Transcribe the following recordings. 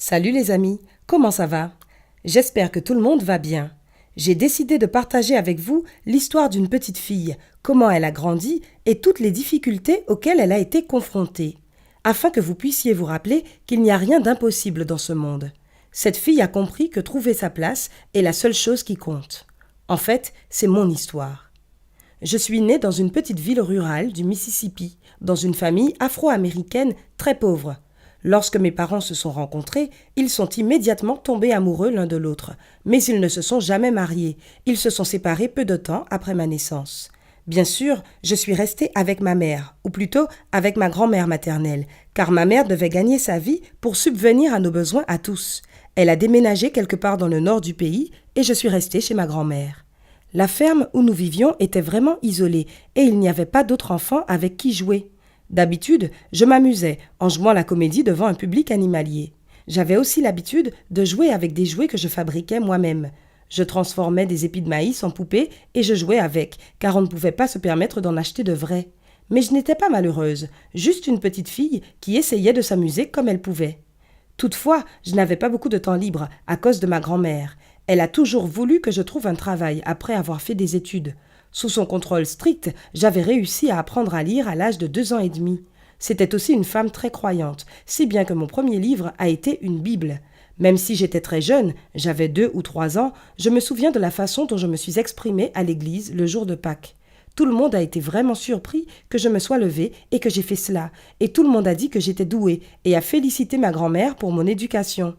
Salut les amis, comment ça va? J'espère que tout le monde va bien. J'ai décidé de partager avec vous l'histoire d'une petite fille, comment elle a grandi et toutes les difficultés auxquelles elle a été confrontée, afin que vous puissiez vous rappeler qu'il n'y a rien d'impossible dans ce monde. Cette fille a compris que trouver sa place est la seule chose qui compte. En fait, c'est mon histoire. Je suis née dans une petite ville rurale du Mississippi, dans une famille afro-américaine très pauvre. Lorsque mes parents se sont rencontrés, ils sont immédiatement tombés amoureux l'un de l'autre, mais ils ne se sont jamais mariés. Ils se sont séparés peu de temps après ma naissance. Bien sûr, je suis restée avec ma mère, ou plutôt avec ma grand-mère maternelle, car ma mère devait gagner sa vie pour subvenir à nos besoins à tous. Elle a déménagé quelque part dans le nord du pays et je suis restée chez ma grand-mère. La ferme où nous vivions était vraiment isolée et il n'y avait pas d'autres enfants avec qui jouer. D'habitude, je m'amusais en jouant la comédie devant un public animalier. J'avais aussi l'habitude de jouer avec des jouets que je fabriquais moi-même. Je transformais des épis de maïs en poupées et je jouais avec, car on ne pouvait pas se permettre d'en acheter de vrais. Mais je n'étais pas malheureuse, juste une petite fille qui essayait de s'amuser comme elle pouvait. Toutefois, je n'avais pas beaucoup de temps libre à cause de ma grand-mère. Elle a toujours voulu que je trouve un travail après avoir fait des études. Sous son contrôle strict, j'avais réussi à apprendre à lire à l'âge de 2 ans et demi. C'était aussi une femme très croyante, si bien que mon premier livre a été une Bible. Même si j'étais très jeune, j'avais 2 ou 3 ans, je me souviens de la façon dont je me suis exprimée à l'église le jour de Pâques. Tout le monde a été vraiment surpris que je me sois levée et que j'ai fait cela, et tout le monde a dit que j'étais douée et a félicité ma grand-mère pour mon éducation.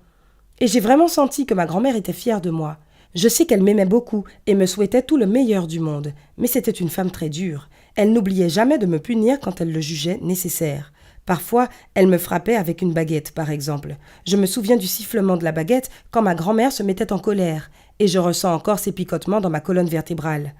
Et j'ai vraiment senti que ma grand-mère était fière de moi. Je sais qu'elle m'aimait beaucoup et me souhaitait tout le meilleur du monde, mais c'était une femme très dure. Elle n'oubliait jamais de me punir quand elle le jugeait nécessaire. Parfois, elle me frappait avec une baguette, par exemple. Je me souviens du sifflement de la baguette quand ma grand-mère se mettait en colère, et je ressens encore ses picotements dans ma colonne vertébrale.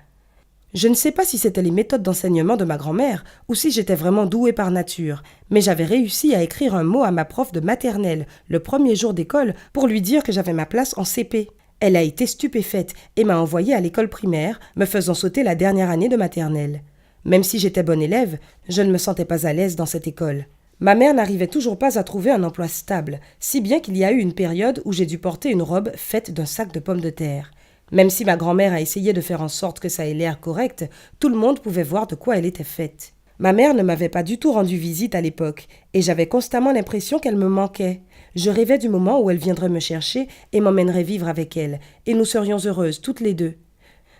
Je ne sais pas si c'était les méthodes d'enseignement de ma grand-mère ou si j'étais vraiment douée par nature, mais j'avais réussi à écrire un mot à ma prof de maternelle le premier jour d'école pour lui dire que j'avais ma place en CP. Elle a été stupéfaite et m'a envoyée à l'école primaire, me faisant sauter la dernière année de maternelle. Même si j'étais bonne élève, je ne me sentais pas à l'aise dans cette école. Ma mère n'arrivait toujours pas à trouver un emploi stable, si bien qu'il y a eu une période où j'ai dû porter une robe faite d'un sac de pommes de terre. Même si ma grand-mère a essayé de faire en sorte que ça ait l'air correct, tout le monde pouvait voir de quoi elle était faite. Ma mère ne m'avait pas du tout rendu visite à l'époque, et j'avais constamment l'impression qu'elle me manquait. Je rêvais du moment où elle viendrait me chercher et m'emmènerait vivre avec elle, et nous serions heureuses toutes les deux.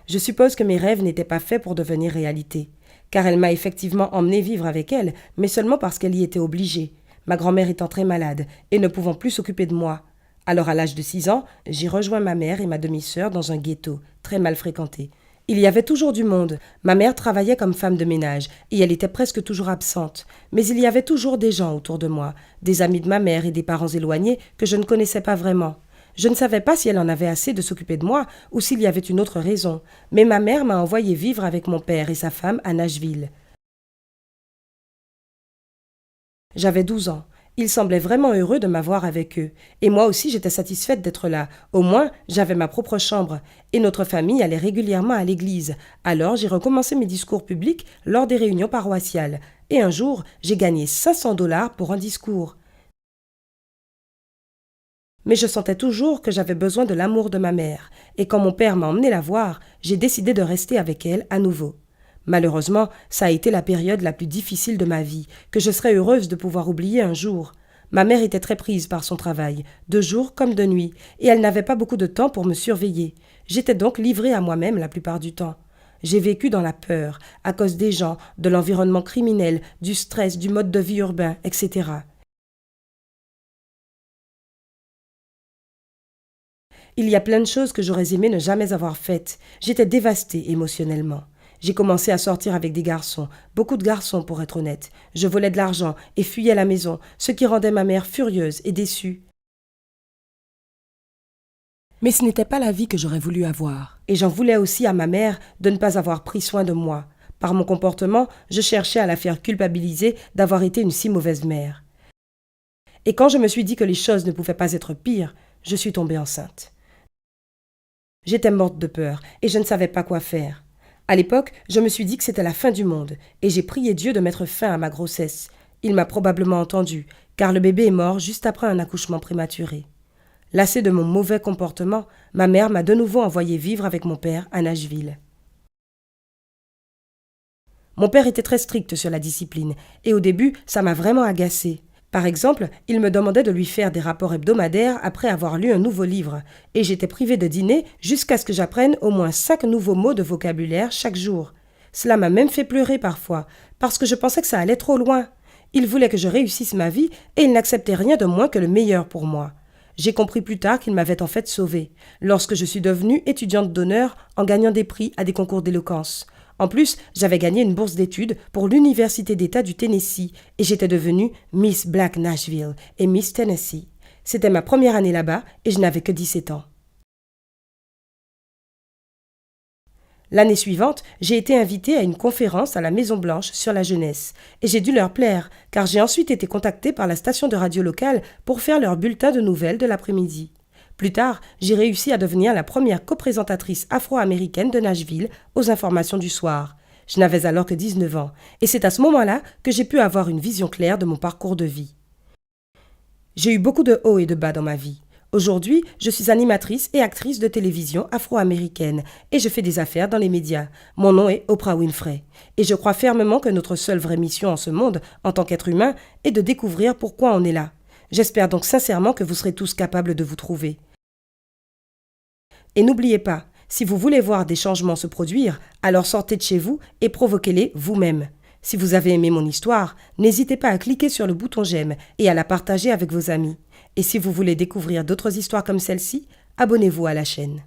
Je suppose que mes rêves n'étaient pas faits pour devenir réalité, car elle m'a effectivement emmenée vivre avec elle, mais seulement parce qu'elle y était obligée, ma grand-mère étant très malade et ne pouvant plus s'occuper de moi. Alors à l'âge de 6 ans, j'ai rejoint ma mère et ma demi-sœur dans un ghetto, très mal fréquenté. Il y avait toujours du monde. Ma mère travaillait comme femme de ménage et elle était presque toujours absente. Mais il y avait toujours des gens autour de moi, des amis de ma mère et des parents éloignés que je ne connaissais pas vraiment. Je ne savais pas si elle en avait assez de s'occuper de moi ou s'il y avait une autre raison. Mais ma mère m'a envoyé vivre avec mon père et sa femme à Nashville. J'avais 12 ans. Ils semblaient vraiment heureux de m'avoir avec eux. Et moi aussi j'étais satisfaite d'être là. Au moins, j'avais ma propre chambre. Et notre famille allait régulièrement à l'église. Alors j'ai recommencé mes discours publics lors des réunions paroissiales. Et un jour, j'ai gagné 500 $ pour un discours. Mais je sentais toujours que j'avais besoin de l'amour de ma mère. Et quand mon père m'a emmené la voir, j'ai décidé de rester avec elle à nouveau. Malheureusement, ça a été la période la plus difficile de ma vie, que je serais heureuse de pouvoir oublier un jour. Ma mère était très prise par son travail, de jour comme de nuit, et elle n'avait pas beaucoup de temps pour me surveiller. J'étais donc livrée à moi-même la plupart du temps. J'ai vécu dans la peur, à cause des gens, de l'environnement criminel, du stress, du mode de vie urbain, etc. Il y a plein de choses que j'aurais aimé ne jamais avoir faites. J'étais dévastée émotionnellement. J'ai commencé à sortir avec des garçons, beaucoup de garçons pour être honnête. Je volais de l'argent et fuyais la maison, ce qui rendait ma mère furieuse et déçue. Mais ce n'était pas la vie que j'aurais voulu avoir. Et j'en voulais aussi à ma mère de ne pas avoir pris soin de moi. Par mon comportement, je cherchais à la faire culpabiliser d'avoir été une si mauvaise mère. Et quand je me suis dit que les choses ne pouvaient pas être pires, je suis tombée enceinte. J'étais morte de peur et je ne savais pas quoi faire. À l'époque, je me suis dit que c'était la fin du monde et j'ai prié Dieu de mettre fin à ma grossesse. Il m'a probablement entendu, car le bébé est mort juste après un accouchement prématuré. Lassée de mon mauvais comportement, ma mère m'a de nouveau envoyé vivre avec mon père à Nashville. Mon père était très strict sur la discipline, et au début, ça m'a vraiment agacée. Par exemple, il me demandait de lui faire des rapports hebdomadaires après avoir lu un nouveau livre, et j'étais privée de dîner jusqu'à ce que j'apprenne au moins 5 nouveaux mots de vocabulaire chaque jour. Cela m'a même fait pleurer parfois, parce que je pensais que ça allait trop loin. Il voulait que je réussisse ma vie, et il n'acceptait rien de moins que le meilleur pour moi. J'ai compris plus tard qu'il m'avait en fait sauvée, lorsque je suis devenue étudiante d'honneur en gagnant des prix à des concours d'éloquence. En plus, j'avais gagné une bourse d'études pour l'Université d'État du Tennessee et j'étais devenue Miss Black Nashville et Miss Tennessee. C'était ma première année là-bas et je n'avais que 17 ans. L'année suivante, j'ai été invitée à une conférence à la Maison-Blanche sur la jeunesse et j'ai dû leur plaire car j'ai ensuite été contactée par la station de radio locale pour faire leur bulletin de nouvelles de l'après-midi. Plus tard, j'ai réussi à devenir la première coprésentatrice afro-américaine de Nashville aux informations du soir. Je n'avais alors que 19 ans, et c'est à ce moment-là que j'ai pu avoir une vision claire de mon parcours de vie. J'ai eu beaucoup de hauts et de bas dans ma vie. Aujourd'hui, je suis animatrice et actrice de télévision afro-américaine, et je fais des affaires dans les médias. Mon nom est Oprah Winfrey, et je crois fermement que notre seule vraie mission en ce monde, en tant qu'être humain, est de découvrir pourquoi on est là. J'espère donc sincèrement que vous serez tous capables de vous trouver. Et n'oubliez pas, si vous voulez voir des changements se produire, alors sortez de chez vous et provoquez-les vous-même. Si vous avez aimé mon histoire, n'hésitez pas à cliquer sur le bouton j'aime et à la partager avec vos amis. Et si vous voulez découvrir d'autres histoires comme celle-ci, abonnez-vous à la chaîne.